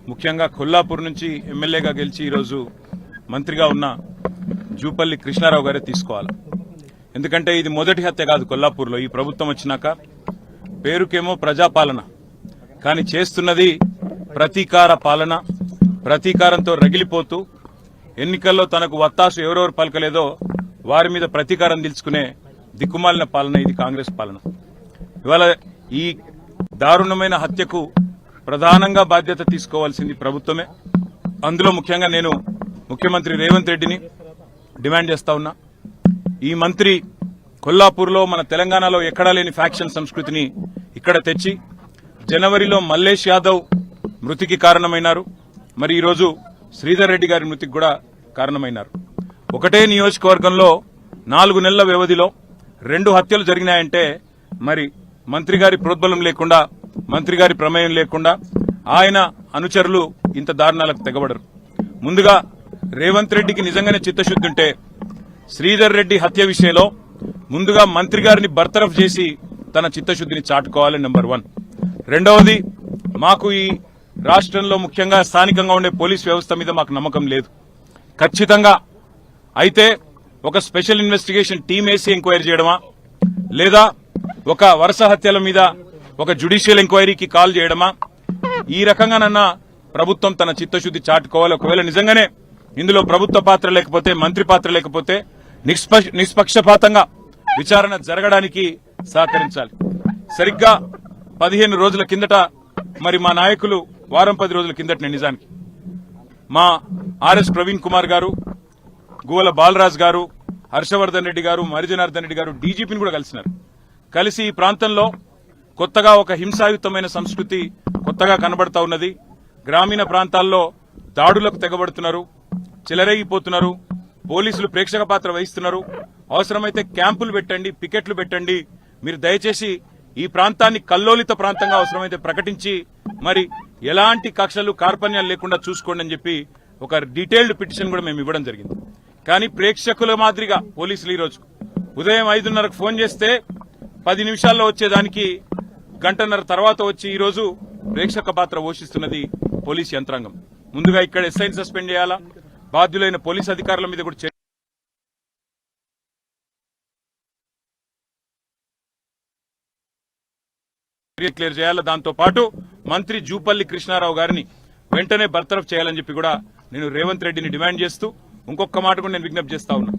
ముఖ్యంగా కొల్లాపూర్ నుంచి ఎమ్మెల్యేగా గెలిచి ఈరోజు మంత్రిగా ఉన్న జూపల్లి కృష్ణారావు గారే తీసుకోవాలి. ఎందుకంటే ఇది మొదటి హత్య కాదు కొల్లాపూర్లో. ఈ ప్రభుత్వం వచ్చినాక పేరుకేమో ప్రజాపాలన, కానీ చేస్తున్నది ప్రతీకార పాలన. ప్రతీకారంతో రగిలిపోతూ ఎన్నికల్లో తనకు వత్తాసు ఎవరెవరు పలకలేదో వారి మీద ప్రతీకారం తీర్చుకునే దిక్కుమాలిన పాలన ఇది కాంగ్రెస్ పాలన. ఇవాళ ఈ దారుణమైన హత్యకు ప్రధానంగా బాధ్యత తీసుకోవాల్సింది ప్రభుత్వమే. అందులో ముఖ్యంగా నేను ముఖ్యమంత్రి రేవంత్ రెడ్డిని డిమాండ్ చేస్తా ఉన్నా. ఈ మంత్రి కొల్లాపూర్లో మన తెలంగాణలో ఎక్కడా లేని ఫ్యాక్షన్ సంస్కృతిని ఇక్కడ తెచ్చి జనవరిలో మల్లేష్ యాదవ్ మృతికి కారణమైనారు. మరి ఈరోజు శ్రీధర్ రెడ్డి గారి మృతికి కూడా కారణమైనారు. ఒకటే నియోజకవర్గంలో 4 నెలల వ్యవధిలో 2 హత్యలు జరిగినాయంటే మరి మంత్రి గారి ప్రోద్బలం లేకుండా, మంత్రి గారి ప్రమేయం లేకుండా ఆయన అనుచరులు ఇంత దారుణాలకు తెగబడరు. ముందుగా రేవంత్ రెడ్డికి నిజంగానే చిత్తశుద్ధి ఉంటే శ్రీధర్ రెడ్డి హత్య విషయంలో ముందుగా మంత్రి గారిని బర్తరఫ్ చేసి తన చిత్తశుద్ధిని చాటుకోవాలి. నెంబర్ 1. రెండవది, మాకు ఈ రాష్ట్రంలో ముఖ్యంగా స్థానికంగా ఉండే పోలీస్ వ్యవస్థ మీద మాకు నమ్మకం లేదు. ఖచ్చితంగా అయితే ఒక స్పెషల్ ఇన్వెస్టిగేషన్ టీం వేసి ఎంక్వైరీ చేయడమా, లేదా ఒక వరుస హత్యల మీద ఒక జ్యుడిషియల్ ఎంక్వైరీకి కాల్ చేయడమా, ఈ రకంగానన్నా ప్రభుత్వం తన చిత్తశుద్ది చాటుకోవాలి. ఒకవేళ నిజంగానే ఇందులో ప్రభుత్వ పాత్ర లేకపోతే, మంత్రి పాత్ర లేకపోతే నిష్పక్షపాతంగా విచారణ జరగడానికి సహకరించాలి. సరిగ్గా 15 రోజుల కిందట మరి మా నాయకులు వారం 10 రోజుల కిందట నిజానికి మా ఆర్ఎస్ ప్రవీణ్ కుమార్ గారు, గువ్వల బాలరాజ్ గారు, హర్షవర్ధన్ రెడ్డి గారు, మరిజనార్దన్ రెడ్డి గారు డీజీపీని కూడా కలిసినారు. కలిసి ఈ ప్రాంతంలో కొత్తగా ఒక హింసాయుతమైన సంస్కృతి కొత్తగా కనబడతా ఉన్నది. గ్రామీణ ప్రాంతాల్లో దాడులకు తెగబడుతున్నారు, చెలరేగిపోతున్నారు, పోలీసులు ప్రేక్షక పాత్ర వహిస్తున్నారు. అవసరమైతే క్యాంపులు పెట్టండి, పికెట్లు పెట్టండి. మీరు దయచేసి ఈ ప్రాంతాన్ని కల్లోలిత ప్రాంతంగా అవసరమైతే ప్రకటించి మరి ఎలాంటి కక్షలు కార్పణ్యాలు లేకుండా చూసుకోండి అని చెప్పి ఒక డీటెయిల్డ్ పిటిషన్ కూడా మేము ఇవ్వడం జరిగింది. కానీ ప్రేక్షకుల మాదిరిగా పోలీసులు ఈరోజు ఉదయం 5:30కు ఫోన్ చేస్తే 10 నిమిషాల్లో వచ్చేదానికి 1 గంటన్నర తర్వాత వచ్చి ఈరోజు ప్రేక్షక పాత్ర పోషిస్తున్నది పోలీస్ యంత్రాంగం. ముందుగా ఇక్కడ ఎస్ఐని సస్పెండ్ చేయాలా, బాధ్యులైన పోలీస్ అధికారుల మీద కూడా క్లియర్ చేయాలా. దాంతో పాటు మంత్రి జూపల్లి కృష్ణారావు గారిని వెంటనే బర్తరఫ్ చేయాలని చెప్పి కూడా నేను రేవంత్ రెడ్డిని డిమాండ్ చేస్తూ ఇంకొక మాట కూడా నేను విజ్ఞప్తి చేస్తా ఉన్నా.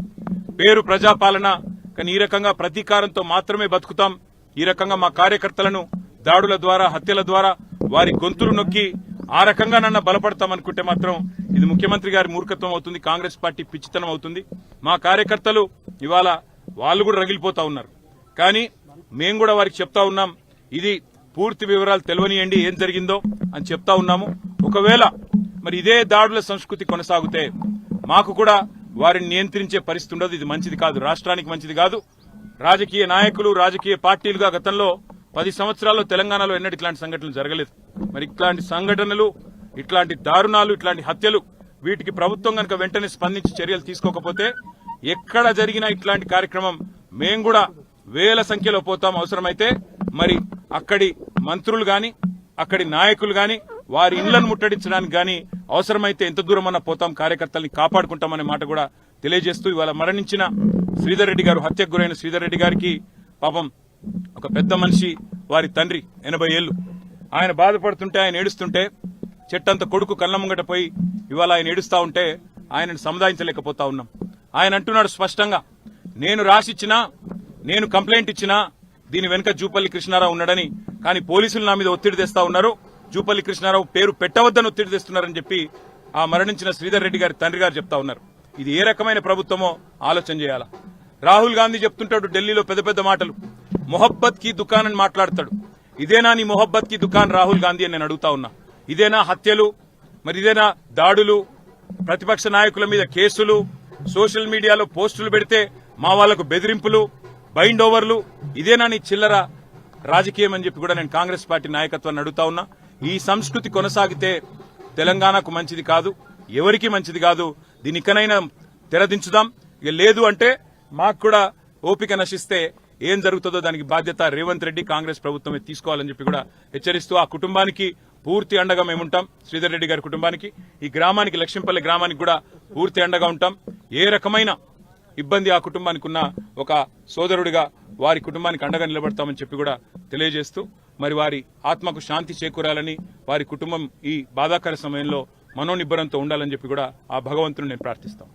పేరు ప్రజాపాలన, కానీ ఈ రకంగా ప్రతీకారంతో మాత్రమే బతుకుతాం. ఈ రకంగా మా కార్యకర్తలను దాడుల ద్వారా, హత్యల ద్వారా వారి గొంతులు నొక్కి ఆ రకంగా నన్ను బలపడతామనుకుంటే మాత్రం ఇది ముఖ్యమంత్రి గారి మూర్ఖత్వం అవుతుంది, కాంగ్రెస్ పార్టీ పిచ్చితనం అవుతుంది. మా కార్యకర్తలు ఇవాళ వాళ్ళు కూడా రగిలిపోతా ఉన్నారు. కానీ మేము కూడా వారికి చెప్తా ఉన్నాం, ఇది పూర్తి వివరాలు తెలియనియండి ఏం జరిగిందో అని చెప్తా ఉన్నాము. ఒకవేళ మరి ఇదే దాడుల సంస్కృతి కొనసాగితే మాకు కూడా వారిని నియంత్రించే పరిస్థితి ఉండదు. ఇది మంచిది కాదు, రాష్ట్రానికి మంచిది కాదు. రాజకీయ నాయకులు, రాజకీయ పార్టీలుగా గతంలో 10 సంవత్సరాల్లో తెలంగాణలో ఎన్నడూ ఇట్లాంటి సంఘటనలు జరగలేదు. మరి ఇట్లాంటి సంఘటనలు, ఇట్లాంటి దారుణాలు, ఇట్లాంటి హత్యలు, వీటికి ప్రభుత్వం కనుక వెంటనే స్పందించి చర్యలు తీసుకోకపోతే ఎక్కడ జరిగినా ఇట్లాంటి కార్యక్రమం మేము కూడా వేల సంఖ్యలో పోతాం. అవసరమైతే మరి అక్కడి మంత్రులు గాని, అక్కడి నాయకులు గాని వారి ఇళ్లను ముట్టడించడానికి గాని అవసరమైతే ఎంత దూరమన్నా పోతాం, కార్యకర్తల్ని కాపాడుకుంటామనే మాట కూడా తెలియజేస్తూ ఇవాళ మరణించిన శ్రీధర్ రెడ్డి గారు, హత్యకు గురైన శ్రీధర్ రెడ్డి గారికి పాపం ఒక పెద్ద మనిషి, వారి తండ్రి 80 ఏళ్లు, ఆయన బాధపడుతుంటే, ఆయన ఏడుస్తుంటే చెట్టంత కొడుకు కళ్ళ ముంగట పోయి ఇవాళ ఆయన ఏడుస్తా ఉంటే ఆయనను సముదాయించలేకపోతా ఉన్నాం. ఆయన అంటున్నాడు స్పష్టంగా, నేను రాసిచ్చినా, నేను కంప్లైంట్ ఇచ్చినా దీని వెనుక జూపల్లి కృష్ణారావు ఉన్నాడని, కానీ పోలీసులు నా మీద ఒత్తిడి తెస్తా ఉన్నారు, జూపల్లి కృష్ణారావు పేరు పెట్టవద్దని ఒత్తిడి తెస్తున్నారని చెప్పి ఆ మరణించిన శ్రీధర్ రెడ్డి గారి తండ్రి గారు చెప్తా ఉన్నారు. ఇది ఏ రకమైన ప్రభుత్వమో ఆలోచన చేయాలా. రాహుల్ గాంధీ చెప్తుంటాడు ఢిల్లీలో పెద్ద పెద్ద మాటలు, మొహబ్బత్ కి దుకాన్ అని మాట్లాడతాడు. ఇదేనా నీ మొహబ్బత్ కి దుకాన్ రాహుల్ గాంధీ అని నేను అడుగుతా ఉన్నా. ఇదేనా హత్యలు, మరి ఇదేనా దాడులు, ప్రతిపక్ష నాయకుల మీద కేసులు, సోషల్ మీడియాలో పోస్టులు పెడితే మా వాళ్లకు బెదిరింపులు, బైండ్ ఓవర్లు, ఇదేనా నీ చిల్లర రాజకీయం అని చెప్పి కూడా నేను కాంగ్రెస్ పార్టీ నాయకత్వాన్ని అడుగుతా ఉన్నా. ఈ సంస్కృతి కొనసాగితే తెలంగాణకు మంచిది కాదు, ఎవరికి మంచిది కాదు. దీనికనైనా తెరదించుదాం. ఇక లేదు అంటే మాకు కూడా ఓపిక నశిస్తే ఏం జరుగుతుందో దానికి బాధ్యత రేవంత్ రెడ్డి, కాంగ్రెస్ ప్రభుత్వమే తీసుకోవాలని చెప్పి కూడా హెచ్చరిస్తూ ఆ కుటుంబానికి పూర్తి అండగా మేము ఉంటాం. శ్రీధర్ రెడ్డి గారి కుటుంబానికి, ఈ గ్రామానికి, లక్ష్మీపల్లి గ్రామానికి కూడా పూర్తి అండగా ఉంటాం. ఏ రకమైన ఇబ్బంది ఆ కుటుంబానికి ఉన్న ఒక సోదరుడిగా వారి కుటుంబానికి అండగా నిలబడతామని చెప్పి కూడా తెలియజేస్తూ, మరి వారి ఆత్మకు శాంతి చేకూరాలని, వారి కుటుంబం ఈ బాధాకర సమయంలో మనోనిబ్బరంతో ఉండాలని చెప్పి కూడా ఆ భగవంతుని నేను ప్రార్థిస్తాం.